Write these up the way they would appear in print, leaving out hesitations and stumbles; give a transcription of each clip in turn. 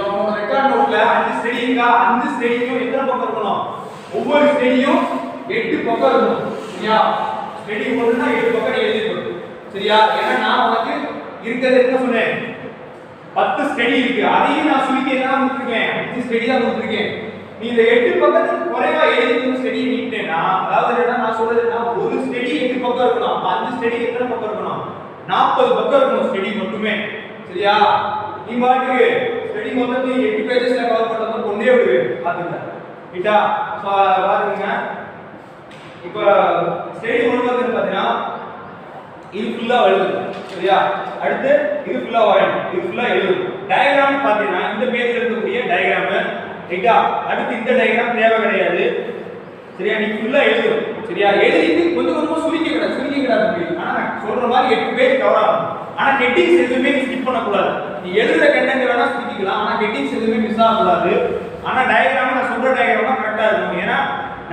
உங்களோட ரெக்கார்ட் நோட்ல 5 ஸ்டடி இருக்கா 5 ஸ்டடியும் எத்தனை பக்கம் இருக்கணும் ஒவ்வொரு ஸ்டடியும் 8 பக்கம் இருக்கணும் சரியா ஸ்டடி ஒண்ணுனா 8 பக்கம் எழுதிக்கணும் சரியா ஏன்னா நான் உனக்கு இருக்கிறது என்ன சொன்னேன் 10 ஸ்டடி இருக்கு அதையும் நான் சுருக்கி என்ன கொடுத்திருக்கேன் 5 ஸ்டடி தான் கொடுத்திருக்கேன் நீ இந்த 8 பக்கத்துக்கு குறைவா எழுதிக்கணும் ஸ்டடி நீட்டேனா அதாவது என்ன நான் சொல்றதுன்னா ஒரு ஸ்டடி 8 பக்கம் இருக்கணும் 5 ஸ்டடி எத்தனை பக்கம் இருக்கணும் 40 பக்கம் இருக்கணும் ஸ்டடி மட்டுமே சரியா நீ பாட்டுக்கு ஸ்டடி மொத்தத்தையும் 8 பேஜஸ்ல கவர் பண்றத கொண்டே விடு பாத்துங்க கிட்டா சோ பாருங்க இப்போ ஸ்டடி 1 வந்து பாத்தீங்கன்னா இது ஃபுல்லா எழுதுங்க சரியா அடுத்து இது ஃபுல்லா வரையணும் இது ஃபுல்லா எழுதுங்க டயகிராம் பாத்தீங்கன்னா இந்த பேஜ்ல இருக்கக்கூடிய டயகிராம் ரைட்டா அடுத்து இந்த டயகிராம் தேவை கிடையாது சரியா நீ ஃபுல்லா எழுது சரியா எழுதிட்டு கொஞ்சம் கொஞ்சமா சுருக்கிக்கடா ஆனா சொல்ற மாதிரி 8 பேஜ் கவர் ஆகும் ஆனா ஹெட்டிங்ஸ் எதுவுமே ஸ்கிப் பண்ண கூடாது நீ எழுதுற கண்டென்ட் வேணா சுருக்கிக்கலாம் ஆனா ஹெட்டிங்ஸ் எதுவுமே மிஸ் ஆக கூடாது ஆனா டயகிராம் நான் சொல்ற டயகிராம் கரெக்ட்டா இருக்கும் ஏன்னா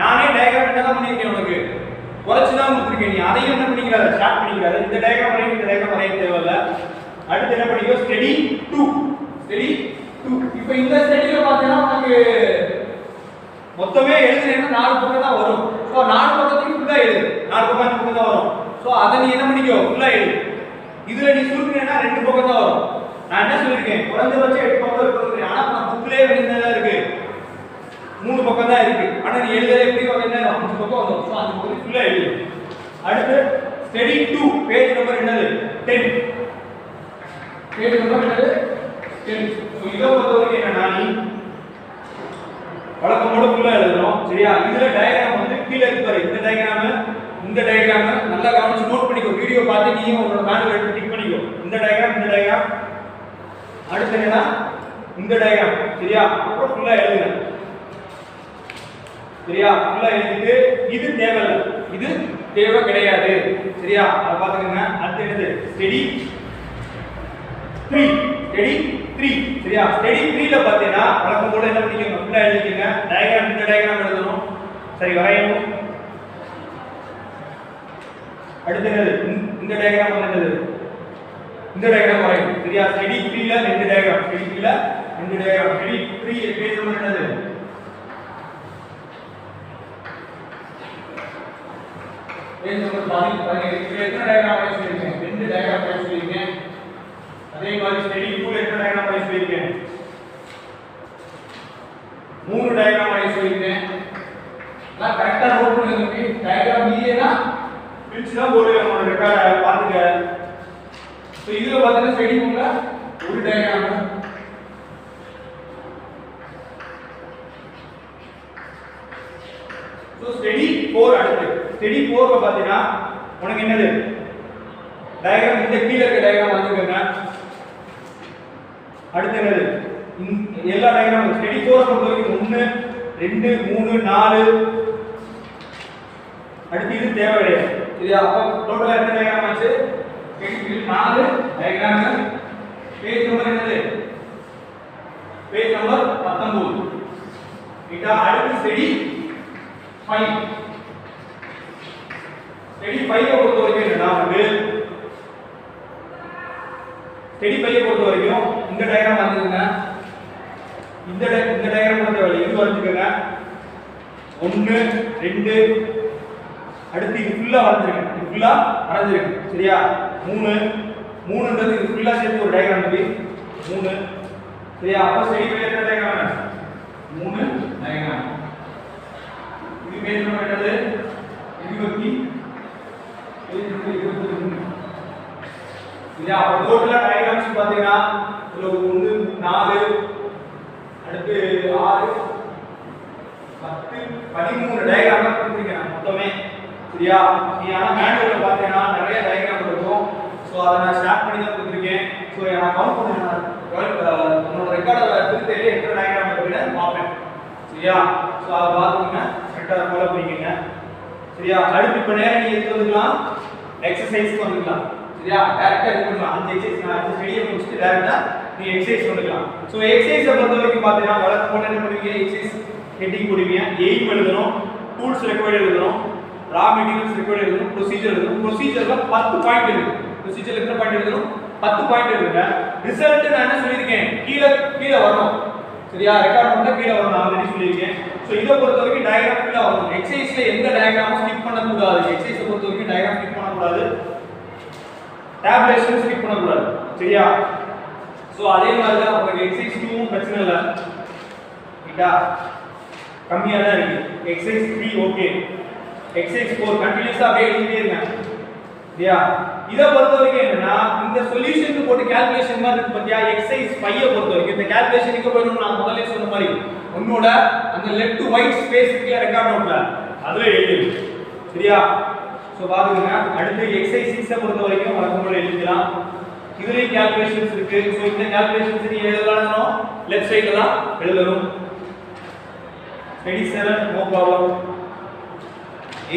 நானே டயகிராம் என்ன பண்ணிருக்கேன் உனக்கு குறைச்சு தான் கொடுத்துருக்கேன் நீ அதையும் என்ன பண்ணிக்கிறாரு ஸ்டார்ட் பண்ணிக்கிறாரு இந்த டயகிராம் வரைக்கும் இந்த டயகிராம் வரைய தேவையில்ல அடுத்து என்ன பண்ணிக்கோ ஸ்டடி 2 இப்போ இந்த ஸ்டடியில பார்த்தீங்கன்னா உங்களுக்கு மொத்தமே எழுதுறேன்னா 4 பக்கம் தான் வரும் சோ 4 பக்கத்துக்கு ஃபுல்லா எழுது 4 பக்கம் தான் வரும் சோ அத நீ என்ன பண்ணிக்கோ ஃபுல்லா எழுது இதுல நீ சுருக்குனேனா 2 பக்கம் தான் வரும் நான் என்ன சொல்லிருக்கேன் குறைஞ்சபட்சம் 8 பக்கம் இருக்குன்னு ஆனா நான் புக்லயே வெளியில இருக்கு 3 பக்கம் தான் இருக்கு ஆனா நீ எழுதவே எப்படி வரேன்னா 5 பக்கம் வரும் சோ 5 பக்கம் ஃபுல்லா எழுது அடுத்து ஸ்டடி 2 பேஜ் நம்பர் என்னது 10 பேஜ் நம்பர் என்னது 10 சோ இத பொறுத்தவரைக்கும் என்னன்னா நீ வழக்கமோட ஃபுல்லா எழுதணும் சரியா இதுல டயகிராம் வந்து கீழ இருக்கு பாரு இந்த டயகிராம் நல்லா கவனிச்சு நோட் பண்ணிக்கோ வீடியோ பார்த்து நீயும் உங்களோட மேனுவல் எடுத்து டிக் பண்ணிக்கோ இந்த டயகிராம் அடுத்து என்னன்னா இந்த டயகிராம் சரியா அப்புறம் ஃபுல்லா எழுதுங்க சரியா ஃபுல்லா எழுதிட்டு இது தேவையில்லை இது தேவை கிடையாது சரியா அத பாத்துக்கங்க அடுத்து என்னது ஸ்டடி 3 சரியா ஸ்டடி 3 ல பாத்தீங்கன்னா வழக்கம் போல என்ன பண்ணிக்கங்க ஃபுல்லா எழுதிக்கங்க டயகிராம் இந்த டயகிராம் எழுதணும் சரி வரையணும் அடுத்து என்னது இந்த டயகிராம் என்னது இந்த டயகிராம் வரையணும் சரியா ஸ்டடி 3 ல ரெண்டு டயகிராம் ஸ்டடி 3 பேஜ் நம்பர் என்னது பேஜ் நம்பர் 12 இதுல எத்தனை டயகிராம் வரைய சொல்லிருக்கேன் ரெண்டு டயகிராம் வரைய சொல்லிருக்கேன் அதே மாதிரி ஸ்டடி 2 ல எத்தனை டயகிராம் வரைய சொல்லிருக்கேன் 3 டயகிராம் வரைய சொல்லிருக்கேன் நான் கரெக்ட்டா நோட் பண்ணுங்க டயகிராம் இல்லைனா பிரிச்சு தான் போடுங்க உங்க ரெக்கார்ட பாத்துங்க சோ இதுல பாத்தீங்கன்னா ஸ்டடி 1 ல ஒரு டயகிராம் சோ ஸ்டடி 4 அடுத்து ஸ்டடி 4 ல பாத்தீங்கன்னா உனக்கு என்னது டயகிராம் இந்த கீழ இருக்க டயகிராம் வந்துக்கங்க அடுத்து என்னது எல்லா டயகிராம் ஸ்டடி 4 பொறுத்தவரைக்கும் 1 2 3 4 அடுத்து இது தேவை கிடையாது சரியா அப்ப டோட்டலா எத்தனை டயகிராம் ஆச்சு ஸ்டடி 4 டயகிராம் பேஜ் நம்பர் என்னது பேஜ் நம்பர் 19 இத அடுத்து ஸ்டடி 5 ஸ்டடி 5 பொறுத்தவரைக்கும் என்னன்னா வந்து ஸ்டடி 5 பொறுத்தவரைக்கும் இந்த டயகிராம் வந்துருங்க இந்த டயகிராம் பொறுத்தவரை இது வரைஞ்சுக்கங்க 1 2 அடுத்து இது ஃபுல்லா வரைஞ்சிருங்க சரியா 3ன்றது இது ஃபுல்லா சேர்த்து ஒரு டயகிராம் இருக்கு 3 சரியா அப்ப ஸ்டடி 5 எத்தனை டயகிராம் 3 டயகிராம் இது பேஜ் நம்பர் என்னது 23 சரியா அப்ப டோட்டலா டயகிராம்ஸ் பாத்தீங்கன்னா இதுல 1 4 அடுத்து 6 10 13 டயகிராம் கொடுத்திருக்கேன் மொத்தமே சரியா நீ ஆனா மேனுவல்ல பாத்தீங்கன்னா நிறைய டயகிராம் இருக்கும் சோ அத நான் ஸ்டார்ட் பண்ணி தான் கொடுத்திருக்கேன் சோ நான் கவுண்ட் பண்ணேன் உன்னோட ரெக்கார்டை திருத்தி எத்தனை டயகிராம் இருக்குன்னு பாப்பேன் சரியா சோ அத பாத்துங்க கரெக்ட்டா ஃபாலோ பண்ணிக்கங்க சரியா அடுத்து இப்ப நேரா நீ எதுக்கு வந்துக்கலாம் எக்சர்சைஸ்க்கு வந்துக்கலாம் சரியா டைரக்டா இது பண்ணலாம் அந்த எக்சர்சைஸ் நான் அந்த ஸ்டடியை முடிச்சிட்டு டைரக்டா நீ எக்சர்சைஸ் வந்துக்கலாம் சோ எக்சர்சைஸை பொறுத்தவரைக்கும் பாத்தீங்கன்னா வழக்கம் போல என்ன பண்ணுவீங்க எக்சர்சைஸ் ஹெட்டிங் போடுவீங்க எய்ம் எழுதணும் டூல்ஸ் ரெக்வயர்ட் எழுதணும் ரா மெட்டீரியல்ஸ் ரெக்வயர்ட் எழுதணும் ப்ரொசீஜர் எழுதணும் ப்ரொசீஜர்ல 10 பாயிண்ட் இருக்கு ப்ரொசீஜர்ல எத்தனை பாயிண்ட் எழுதணும் 10 பாயிண்ட் எழுதுங்க ரிசல்ட் நான் என்ன சொல்லியிருக்கேன், கீழே கீழே வரணும். சரியா, ரெக்கார்ட் பண்ணா கீழே வரணும் ஆல்ரெடி சொல்லியிருக்கேன். ஸோ இதை பொறுத்த வரைக்கும் டயக்ராம் கீழே வரணும். எக்ஸசைஸ்ல எந்த டயக்ராமும் ஸ்கிப் பண்ணக்கூடாது. எக்ஸசைஸை பொறுத்த வரைக்கும் டயக்ராம் ஸ்கிப் பண்ணக்கூடாது, டேப்லேஷன் ஸ்கிப் பண்ணக்கூடாது. சரியா, ஸோ அதே மாதிரி தான் உங்களுக்கு எக்ஸசைஸ் 2 பிரச்சனை இல்லை, ரைட்டா, கம்மியாக தான் இருக்கு. எக்ஸசைஸ் 3 ஓகே, எக்ஸசைஸ் 4 கண்டினியூஸா அப்படியே எழுதிட்டே இருங்க. சரியா, இத பொறுத்த வரைக்கும் என்னன்னா இந்த சொல்யூஷனுக்கு போட்டு கால்குலேஷன் மாதிரி இருக்கு பாத்தியா. எக்ஸசைஸ் 5 பொறுத்த வரைக்கும் இந்த கால்குலேஷனுக்கு போயிடும். நான் முதல்ல சொன்ன மாதிரி உன்னோட அந்த லெஃப்ட் ஒயிட் ஸ்பேஸ் இருக்கு ரெக்கார்ட் நோட்ல, அதுல எழுதி. சரியா, சோ பாருங்க. அடுத்து எக்ஸசைஸ் 6 பொறுத்த வரைக்கும் வழக்கம்போல எழுதிக்கலாம். இதுலயும் கால்குலேஷன்ஸ் இருக்கு. சோ இந்த கால்குலேஷன்ஸ் நீ எழுதலாம், லெஃப்ட் சைடுல தான் எழுதணும். 27 நோ ப்ராப்ளம்.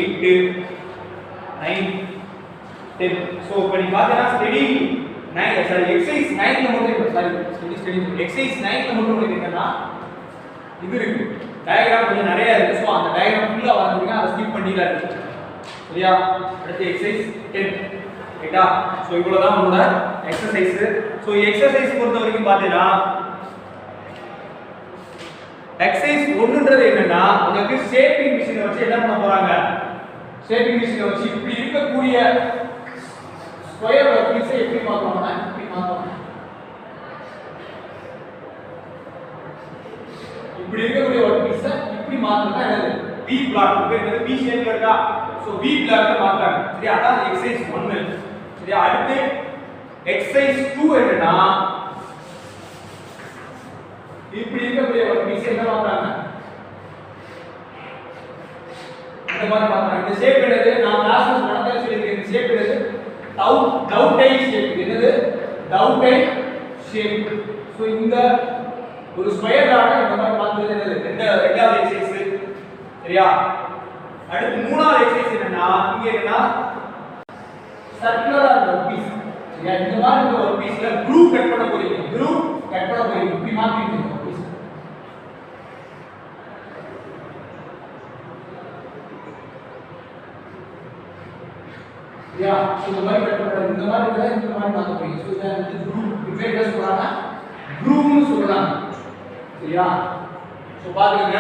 8 9 10. சோ இப்போ நீ பாத்தீங்கன்னா ஸ்டடி 9 சாரி எக்ஸசைஸ் 9ல மட்டும் சாரி ஸ்டடி எக்ஸசைஸ் 9ல மட்டும் உங்களுக்கு என்னன்னா இது இருக்கு, டயகிராம் கொஞ்சம் நிறைய இருக்கு. சோ அந்த டயகிராம் ஃபுல்லா வரைஞ்சீங்க, அதை ஸ்கிப் பண்ணிடாதீங்க. சரியா, அடுத்து எக்ஸசைஸ் 10, ரைட்டா. சோ இவ்வளவு தான் உங்களோட எக்ஸசைஸ். சோ எக்ஸசைஸ் பொறுத்த வரைக்கும் பாத்தீங்கன்னா எக்ஸசைஸ் 1ன்றது என்னன்னா உங்களுக்கு ஷேப்பிங் மிஷினை வச்சு என்ன பண்ண போறாங்க, ஷேப்பிங் மிஷினை வச்சு இப்படி இருக்கக்கூடிய ஸ்கொயர் ஒர்க் பீஸை எப்படி மாத்துவாங்கன்னா இப்படி மாத்துவாங்க. இப்படி இருக்கக்கூடிய ஒர்க் பீஸை இப்படி மாத்துனா என்னது, வி பிளாக். என்னது, வி ஷேப்ல இருக்கா. சோ வி பிளாக்ல மாத்துறாங்க. சரி, அதான் எக்ஸசைஸ் 1. சரி, அடுத்து எக்ஸசைஸ் 2 என்னன்னா இப்படி இருக்கக்கூடிய ஒர்க் பீஸை என்ன மாத்துறாங்க, இந்த மாதிரி மாத்துறாங்க. இந்த ஷேப் என்னது, நான் கிளாஸ்ல நடந்தத சொல்லிருக்கேன். இந்த ஷேப் என்னது, டவுடைல் ஷேப். என்னது, டவுடைல் ஷேப். சோ இந்த ஒரு ஸ்கொயர் டாட் இந்த மாதிரி மாத்துறது என்னது, ரெண்டாவது எக்ஸசைஸ். சரியா, அடுத்து மூணாவது எக்ஸசைஸ் என்னன்னா இங்க என்னன்னா சர்க்குலர் ஒர்க் பீஸ். சரியா, இந்த மாதிரி ஒரு பீஸ்ல குரூப் கட் பண்ண போறீங்க, குரூப் கட் பண்ண போறீங்க. இப்படி மாத்திட்டீங்க பீஸ். சரியா, இந்த மாதிரி கட் பண்றது, இந்த மாதிரி இருந்தா இந்த மாதிரி மாத்த போறீங்க. சோ இத வந்து குரூப் டிஃபைன் பண்ண சொல்றாங்க, குரூப்னு சொல்றாங்க. சரியா, சோ பாருங்க.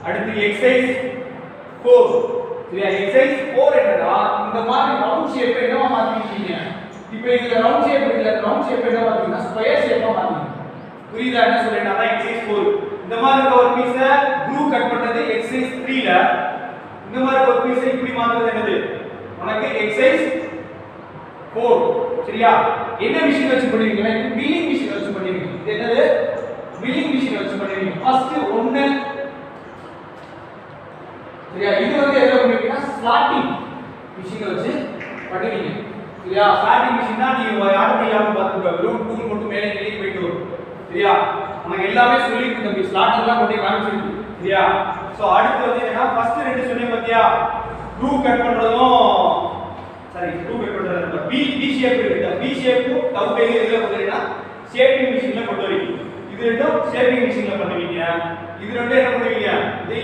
அடுத்து எக்ஸசைஸ் 4. சரியா, எக்ஸசைஸ் 4 என்னன்னா இந்த மாதிரி ரவுண்ட் ஷேப்பை என்னவா மாத்திட்டீங்க. இப்போ இதுல ரவுண்ட் ஷேப் இருக்குல, ரவுண்ட் ஷேப் என்ன மாத்தீங்கன்னா ஸ்கொயர் ஷேப்பா மாத்தீங்க. புரியுதா என்ன சொல்றேன்னா, அதான் எக்ஸசைஸ் 4. இந்த மாதிரி ஒரு பீஸை குரூப் கட் பண்றது எக்ஸசைஸ் 3ல. இந்த மாதிரி ஒரு பீஸை இப்படி மாத்துறது என்னது, உனக்கு எக்ஸசைஸ் 4. சரியா, என்ன மிஷின் வச்சு பண்ணுவீங்கன்னா இது மில்லிங் மிஷின் வச்சு பண்ணுவீங்க. இது என்னது, மில்லிங் மிஷின் வச்சு பண்ணுவீங்க. ஃபர்ஸ்ட் 1. சரியா, இது வந்து எதுல பண்ணுவீங்கன்னா ஸ்லாட்டிங் மிஷின் வச்சு பண்ணுவீங்க. சரியா, ஸ்லாட்டிங் மிஷின்னா நீங்க ஆட்டோமேட்டிக்கா பாத்துக்க, வெறும் டூல் மட்டும் மேலே கீழே போயிட்டு வரும். சரியா, நமக்கு எல்லாமே சொல்லிருக்கு தம்பி, ஸ்லாட் எல்லாம் கொண்டு காமிச்சிருக்கு. சரியா, சோ அடுத்து வந்து என்னன்னா ஃபர்ஸ்ட் 2 சொன்னேன் பாத்தியா, குரூப் கட் பண்றதும் சாரி குரூப் கட் பண்றது பி ஷேப் இருக்கு. பி ஷேப் டவுடைல் எதுல பண்ணுவீங்கன்னா ஷேப்பிங் மிஷின்ல கொண்டு வரீங்க. இது ரெண்டும் ஷேப்பிங் மிஷின்ல பண்ணுவீங்க. இது ரெண்டும் என்ன பண்ணுவீங்க,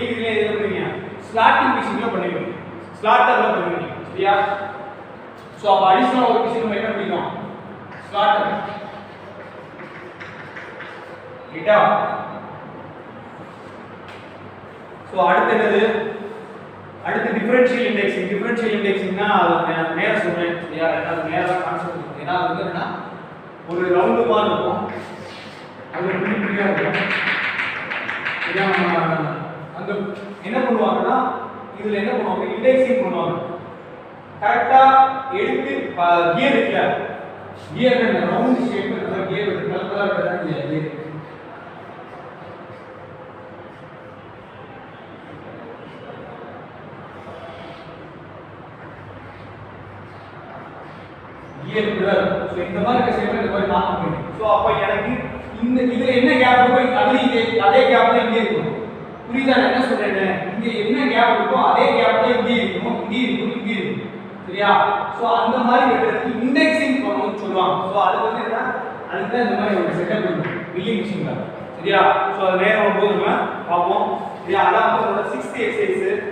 இதுல எதுல பண்ணுவீங்க, ஸ்லாட்டிங் மிஷின்ல பண்ணுவீங்க, ஸ்லாட்டர்ல பண்ணுவீங்க. சரியா, சோ அப்ப அடிஷனல் ஒரு மிஷின் நம்ம என்ன பண்ணிக்கலாம், ஸ்லாட்டர். ரைட்டா, சோ அடுத்து என்னது, அடுத்து டிஃபரன்ஷியல் இண்டெக்ஸிங். டிஃபரன்ஷியல் இண்டெக்ஸிங்னா அது நான் நேரா சொல்றேன். சரியா, அது நேரா கான்செப்ட். ஏன்னா அது வந்து என்னன்னா ஒரு ரவுண்ட் மாதிரி இருக்கும், அது புள்ளியா இருக்கும். சரியா, அந்த என்ன பண்ணுவாங்கன்னா இதுல என்ன பண்ணுவாங்க, இண்டெக்ஸிங் பண்ணுவாங்க. கரெக்ட்டா எடுத்து கியர் இருக்குல, கியர் என்ன ரவுண்ட் ஷேப் இருக்கிற கியர் இருக்கு, கலர் இருக்கிற கியர். சோ இந்த மாதிரி ஷேப்ல இந்த மாதிரி மாத்த முடியும். சோ அப்ப எனக்கு இந்த இதுல என்ன கேப் இருக்கோ அதே கேப் தான் இங்க இருக்கும். புரியுதா நான் என்ன சொல்றேன், இங்க என்ன கேப் இருக்கோ அதே கேப் தான் இங்க இருக்கும், இங்க இருக்கும், இங்க இருக்கும். சரியா, சோ அந்த மாதிரி வெட்டறதுக்கு இண்டெக்ஸிங் பண்ணனும்னு சொல்லுவாங்க. சோ அது வந்து என்ன, அதுக்கு தான் இந்த மாதிரி ஒரு செட்டப் இருக்கும் மில்லிங் மிஷின்ல. சரியா, சோ அது நேரா வரும்போது நம்ம பாப்போம். சரியா, அதான் வந்து நம்மளோட 6th எக்சர்சைஸ்.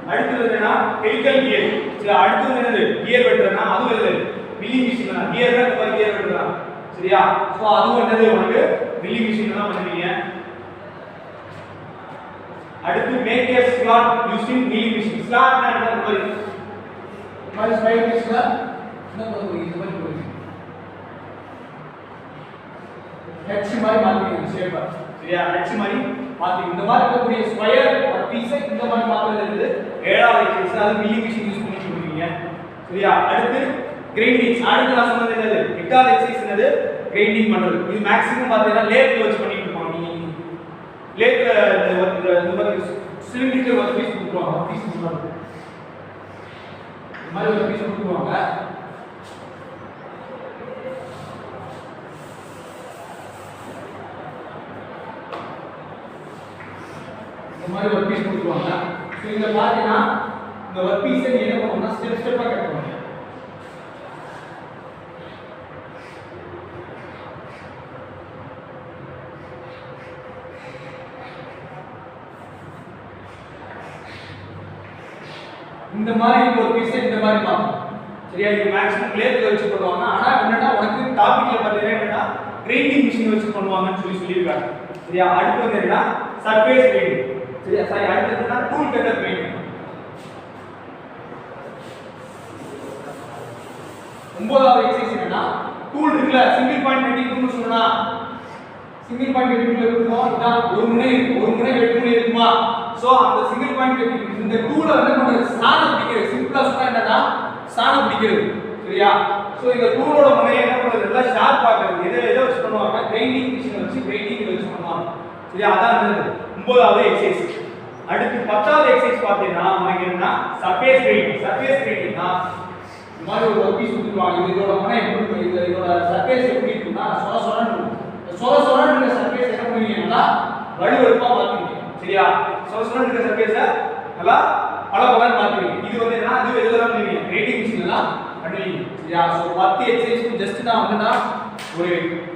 அடுத்து என்னன்னா ஹெலிக்கல் கியர். சரியா அடுத்து வந்து என்னது கியர் வெட்டுறதுனா அதுவும் என்னது மில்லிங் மிஷின் தான் கியர்னா இந்த மாதிரி கியர் வெட்டுறதுதான் சரியா சோ அதுவும் என்னது உங்களுக்கு மில்லிங் மிஷின் தான் பண்ணுவீங்க அடுத்து make a slot using milling machine slotனா என்ன மாதிரி ஸ்பைக் மிஷின்ல என்ன பண்ணுவீங்க இந்த மாதிரி பண்ணுவீங்க H மாதிரி மாத்திடுங்க ஷேப்பை சரியா H மாதிரி மாத்தி இந்த மாதிரி இருக்கக்கூடிய ஸ்கொயர் ஒரு பீஸை இந்த மாதிரி மாத்துறது இருக்குது ஏழாவது எக்ஸசைஸ் அது மில்லிங் மிஷின் யூஸ் பண்ணி பண்ணுவீங்க சரியா அடுத்து கிரைண்டிங் அடுத்து நான் சொன்னது என்னது எட்டாவது எக்ஸசைஸ் என்னது கிரைண்டிங் பண்றது இது மேக்ஸிமம் பார்த்தீங்கன்னா லேத்ல வச்சு பண்ணிட்டு இருப்பாங்க நீங்க லேத்ல இந்த மாதிரி சிலிண்டர் ஒரு பீஸ் கொடுத்துருவாங்க பீஸ் கொடுத்துருவாங்க இந்த மாதிரி ஒரு பீஸ் கொடுத்துருவாங்க இந்த மாதிரி ஒரு பீஸ் கொடுத்துருவாங்க ஸோ இங்க பார்த்தீங்கன்னா இந்த ஒரு பீஸை நீ என்ன பண்ணணும்னா ஸ்டெப் ஸ்டெப்பாக கட் பண்ணுங்க இந்த மாதிரி ஒரு பீஸை இந்த மாதிரி மாத்தணும் சரியா இது மேக்ஸிமம் லேத்ல வச்சு பண்ணுவாங்க ஆனா என்னன்னா உனக்கு டாபிக்ல பார்த்தீங்கன்னா என்னன்னா கிரைண்டிங் மிஷின் வச்சு பண்ணுவாங்கன்னு சொல்லியிருக்காங்க சரியா அடுத்து வந்து என்னன்னா சர்ஃபேஸ் கிரைண்டிங் சரியா சரி அடுத்து என்னன்னா டூல் கட்டர் கிரைண்டிங் ஒன்பதாவது எக்ஸசைஸ் என்னன்னா டூல் இருக்குல சிங்கிள் பாயிண்ட் வெட்டிங் டூல்னு சொன்னா சிங்கிள் பாயிண்ட் வெட்டிங் டூல் இருக்குமா இதான் ஒரு முனை வெட்டு முனை இருக்குமா சோ அந்த சிங்கிள் பாயிண்ட் வெட்டிங் இந்த டூலை என்ன பண்றது சாணம் பிடிக்கிறது சிம்பிளா சொன்னா என்னன்னா சாணம் பிடிக்கிறது சரியா சோ இந்த டூலோட முனையை என்ன பண்றது எல்லாம் ஷார்ப் ஆக்குறது எதை வச்சு பண்ணுவாங்க கிரைண்டிங் மிஷின் வச்சு கிரைண்டிங் வச்சு பண்ணுவாங்க சரியா அதான் ஒன்பதாவது எக்ஸசைஸ் அடுத்து 10வது எக்ஸசைஸ் பாத்தீங்கன்னா உங்களுக்கு என்னன்னா சர்ஃபேஸ் கிரைண்டிங்னா இந்த மாதிரி ஒரு பீஸ் கொடுத்துருவாங்க இதோட முனை எப்படி இதோட சர்ஃபேஸ் எப்படி இருக்குன்னா சொரசொரன்னு சர்ஃபேஸ் என்ன பண்ணுவீங்கன்னா வலுவழுப்பா மாத்துவீங்க சரியா சொரசொரன்னு இருக்க சர்ஃபேஸை நல்லா பளபளன்னு மாத்துவீங்க இது வந்து என்ன அது எதெல்லாம் பண்ணுவீங்க கிரைண்டிங் மிஷின்ல பண்ணுவீங்க சரியா சோ 10 எக்ஸசைஸ் ஜஸ்ட் நான் வந்து நான் ஒரு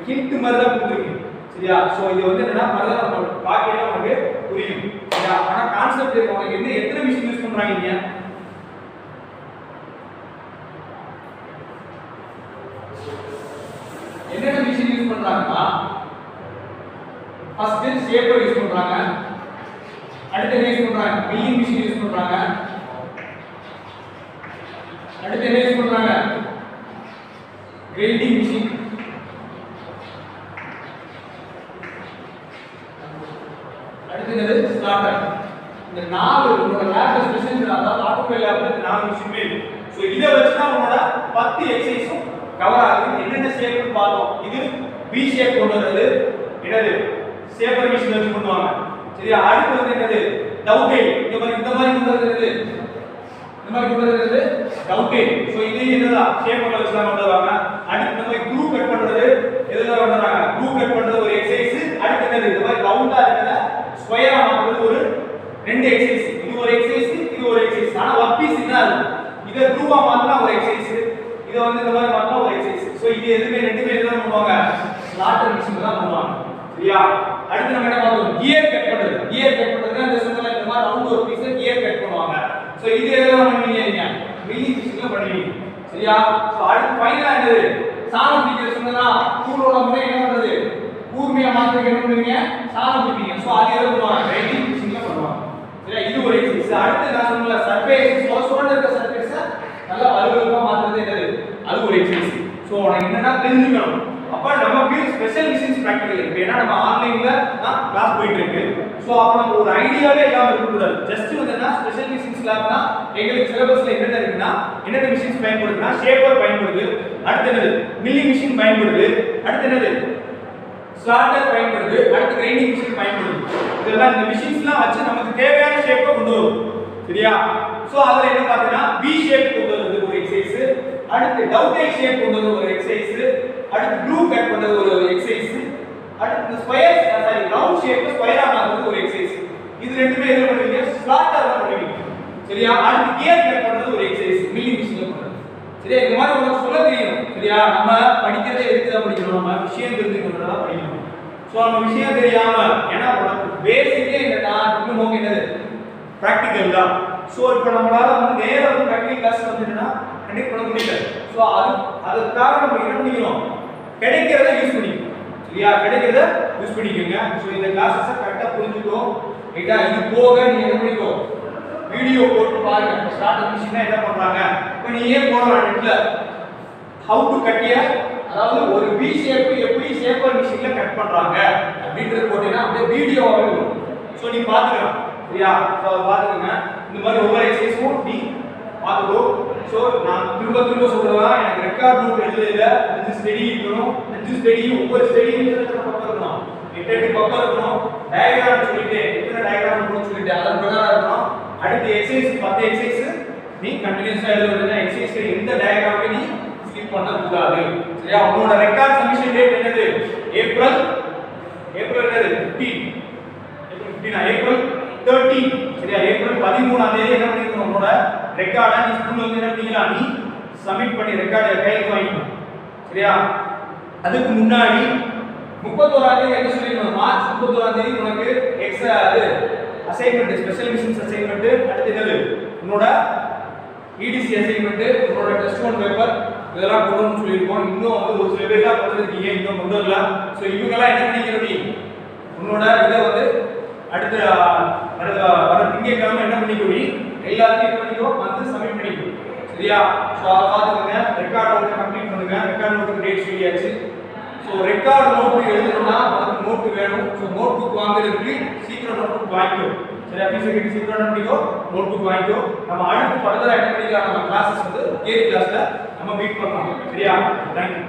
ஹிண்ட் மாதிரி தான் கொடுத்துருக்கேன் சரியா சோ இது வந்து என்னன்னா மறந்து நம்ம பாக்கெட்ல நமக்கு புரியும் சரியா ஆனா கான்செப்ட் உங்களுக்கு என்ன எத்தனை மிஷின் யூஸ் பண்றாங்க நீங்க என்னென்ன மிஷின் யூஸ் பண்றாங்கன்னா ஃபர்ஸ்ட் ஷேப்பர் யூஸ் பண்றாங்க அடுத்து என்ன யூஸ் பண்றாங்க மில்லிங் மிஷின் யூஸ் பண்றாங்க அடுத்து என்ன யூஸ் பண்றாங்க கிரைண்டிங் மிஷின் அடுத்து என்னது ஸ்லாட்டர் இந்த நாலு உங்களோட லேப்ல ஸ்பெஷல் அதாவது ஆட்டோமேட்டிக் லேப்ல இந்த நாலு மிஷினுமே இருக்கு சோ இத வச்சு தான் உங்களோட 10 எக்ஸசைஸும் கவர் ஆகுது என்னென்ன ஷேப்னு பார்த்தோம் இது V ஷேப் கொண்டு வரது என்னது ஷேப்பர் மிஷின் வச்சு பண்ணுவாங்க சரியா அடுத்து வந்து என்னது டவுட்டெயில் இந்த மாதிரி கொண்டு வரது இந்த மாதிரி கொண்டு வரது டவுட்டெயில் சோ இது என்னடா ஷேப்பர்ல வச்சு தான் கொண்டு வருவாங்க அடுத்து இந்த மாதிரி க்ரூ கட் பண்றது எதுல பண்றாங்க க்ரூ கட் பண்றது ஒரு எக்ஸசைஸ் அடுத்து என்னது இந்த மாதிரி ரவுண்டா இருக்கல ஸ்கொயரா மாத்துறது ஒரு ரெண்டு எக்ஸசைஸ் இது ஒரு எக்ஸசைஸ் ஆனா ஒர்க் பீஸ் என்ன இருக்கு இத க்ரூவா மாத்தினா ஒரு எக்ஸசைஸ் இத வந்து இந்த மாதிரி மாத்தினா ஒரு எக்ஸசைஸ் சோ இது எதுமே ரெண்டுமே எதுல பண்ணுவாங்க ஸ்லாட்டர் மிஷின்ல தான் பண்ணுவாங்க சரியா அடுத்து நம்ம என்ன பார்த்தோம் கியர் கட் பண்றது அந்த சொன்னல இந்த மாதிரி ரவுண்ட் ஒரு பீஸ் கியர் கட் பண்ணுவாங்க சோ இது எதுல பண்ணுவீங்க நீங்க மில்லிங் மிஷின்ல பண்ணுவீங்க சரியா சோ அடுத்து ஃபைனலா என்னது சாணம் பிடிக்கிறது சொன்னா டூலோட முறை என்ன பண்றது கூர்மையா மாத்துறதுக்கு என்ன பண்ணுவீங்க சாணம் பிடிப்பீங்க சோ அது எதுல பண்ணுவாங்க கிரைண்டிங் மிஷின்ல பண்ணுவாங்க சரியா இது ஒரு எக்ஸசைஸ் அடுத்து நான் சொன்னல சர்ஃபேஸ் சோர்ஸ்ல இருக்க சர்ஃபேஸ நல்லா வலுவழுப்பா மாத்துறது என்னது அது ஒரு எக்ஸசைஸ் சோ உனக்கு என்னன்னா தெரிஞ்சுக்கணும் அப்ப நமக்கு ஸ்பெஷல் மிஷின்ஸ் பிராக்டிகல் இருக்கு ஏன்னா நம்ம ஆன்லைன்ல தான் கிளாஸ் போயிட்டு இருக்கு சோ அப்ப நம்ம ஒரு ஐடியாவே இல்லாம இருக்க கூடாது ஜஸ்ட் வந்து ஸ்பெஷல் மிஷின்ஸ் கிளாஸ்னா எங்களுக்கு சிலபஸ்ல என்னென்ன இருக்குன்னா என்னென்ன மிஷின்ஸ் பயன்படுதுன்னா ஷேப்பர் பயன்படுது அடுத்து என்னது மில்லிங் மிஷின் பயன்படுது அடுத்து என்னது ஸ்லாட்டர் பயன்படுது அடுத்து கிரைண்டிங் மிஷின் பயன்படுது இதெல்லாம் இந்த மிஷின்ஸ்லாம் வச்சு நமக்கு தேவையான ஷேப்பை கொண்டு வரும் சரியா சோ அதுல என்ன பார்த்தீங்கன்னா V ஷேப் கொண்டு வரது ஒரு எக்ஸசைஸ் அடுத்து டவுட்டெயில் ஷேப் கொண்டு வரது ஒரு எக்ஸசைஸ் அடுத்து க்ளூ கட் பண்றது ஒரு எக்ஸசைஸ் அடுத்து ஸ்கொயர் ரவுண்ட் ஷேப் ஸ்கொயரா மாத்துறது ஒரு எக்ஸசைஸ் இது ரெண்டுமே எதுல பண்ணுவீங்க ஸ்லாட்டர்ல பண்ணுவீங்க சரியா அடுத்து கியர் கட் பண்றது ஒரு எக்ஸசைஸ் மில்லிங் மிஷின்ல பண்றது சரியா இந்த மாதிரி உங்களுக்கு சொல்ல தெரியும் சரியா நம்ம படிக்கிறதே எதுக்கு தான் படிக்கணும் நம்ம விஷயம் தெரிஞ்சுக்கணும்னா படிக்கணும் சோ நம்ம விஷயம் தெரியாம ஏன்னா உனக்கு பேசிக்கே என்னன்னா இன்னும் நோக்கி என்னது பிராக்டிகல் தான் ஸோ இப்போ நம்மளால வந்து நேராக வந்து ப்ராக்டிகல் கிளாஸ் வந்துட்டுன்னா கண்டக்ட் பண்ண முடியல. ஸோ அதுக்காக நம்ம என்ன பண்ணிக்கணும், கிடைக்கிறத யூஸ் பண்ணிக்கணும். சரியா, கிடைக்கிறத யூஸ் பண்ணிக்கோங்க. ஸோ இந்த கிளாஸஸை கரெக்டாக புரிஞ்சுக்கோ. ரைட்டா, இது போக நீங்க என்ன பண்ணிக்கோ, வீடியோ போட்டு பாருங்க. ஸ்டார்ட் மிஷினா என்ன பண்றாங்க, இப்போ நீ ஏன் போடலாம் நெட்ல ஹவு டு கட்டிய, அதாவது ஒரு பி ஷேப் எப்படி ஷேப்பர் மிஷின்ல கட் பண்றாங்க அப்படின்றது போட்டீங்கன்னா அப்படியே வீடியோவாவே வரும். ஸோ நீ பாத்துக்கலாம். சரியா, ஸோ பாத்துக்கோங்க. இந்த மாதிரி ஒவ்வொரு எக்ஸசைஸும் நீ பார்த்துக்கோ. ஸோ நான் திரும்ப திரும்ப சொல்றதா, எனக்கு ரெக்கார்ட் நோட் எழுதுறதுல 5 ஸ்டடி இருக்கணும். 5 ஸ்டடியும் ஒவ்வொரு ஸ்டடியும் எத்தனை பக்கம் இருக்கணும், 8 பக்கம் இருக்கணும். டயகிராம் சொல்லிட்டு எத்தனை டயகிராம் போட்டு சொல்லிட்டு அதன் பிரகாரம் இருக்கணும். அடுத்து எக்ஸசைஸ் 10 எக்ஸசைஸ் நீ கண்டினியூஸா எழுதுறதுனா எக்ஸசைஸ் எந்த டயகிராமே நீ ஸ்கிப் பண்ண கூடாது. சரியா, உங்களோட ரெக்கார்ட் சப்மிஷன் டேட் என்னது, ஏப்ரல் என்னது 15 ஏப்ரல் 13. சரியா, ஏப்ரல் 13ஆம் தேதி என்ன பண்ணிருக்கணும், உங்களோட ரெக்கார்டை நீ ஸ்கூல்ல வந்து என்ன பண்ணிக்கலாம், நீ சப்மிட் பண்ணி ரெக்கார்டை கையில் வாங்கிக்கணும். சரியா, அதுக்கு முன்னாடி 31ஆம் தேதி என்ன சொல்லிருக்கணும், மார்ச் 31ஆம் தேதி உனக்கு எக்ஸ்ட்ரா அது அசைன்மெண்ட், ஸ்பெஷல் மிஷன்ஸ் அசைன்மெண்ட், அடுத்து என்னது உன்னோட இடிசி அசைன்மெண்ட், உன்னோட டெஸ்ட் 1 பேப்பர் இதெல்லாம் கொண்டு வந்து சொல்லியிருக்கோம். இன்னும் வந்து ஒரு சில பேர் தான் கொண்டு வந்திருக்கீங்க, இன்னும் கொண்டு வரல. ஸோ இவங்கெல்லாம் என்ன பண்ணிக்கணும், நீ உன்னோட இதை வந்து அடுத்த வர திங்கட்கிழமை என்ன பண்ணிக்கோ, நீ எல்லாத்தையும் என்ன பண்ணிக்கோ வந்து சப்மிட் பண்ணிக்கோ. சரியா, ஸோ அதை பார்த்துக்கோங்க. ரெக்கார்ட் நோட்டை கம்ப்ளீட் பண்ணுங்க. ரெக்கார்ட் நோட்டுக்கு டேட் சொல்லியாச்சு. ஸோ ரெக்கார்ட் நோட்டு எழுதணும்னா அதுக்கு நோட்டு வேணும். ஸோ நோட் புக் வாங்குறதுக்கு சீக்கிரம் நோட் புக் வாங்கிக்கோ. சரி, ஆஃபீஸர் கிட்ட சீக்கிரம் என்ன பண்ணிக்கோ, நோட் புக் வாங்கிக்கோ. நம்ம அடுத்து ஃபர்தரா என்ன பண்ணிக்கலாம், நம்ம கிளாஸஸ் வந்து தியரி கிளாஸ்ல நம்ம மீட் பண்ணலாம். சரியா, தேங்க்யூ.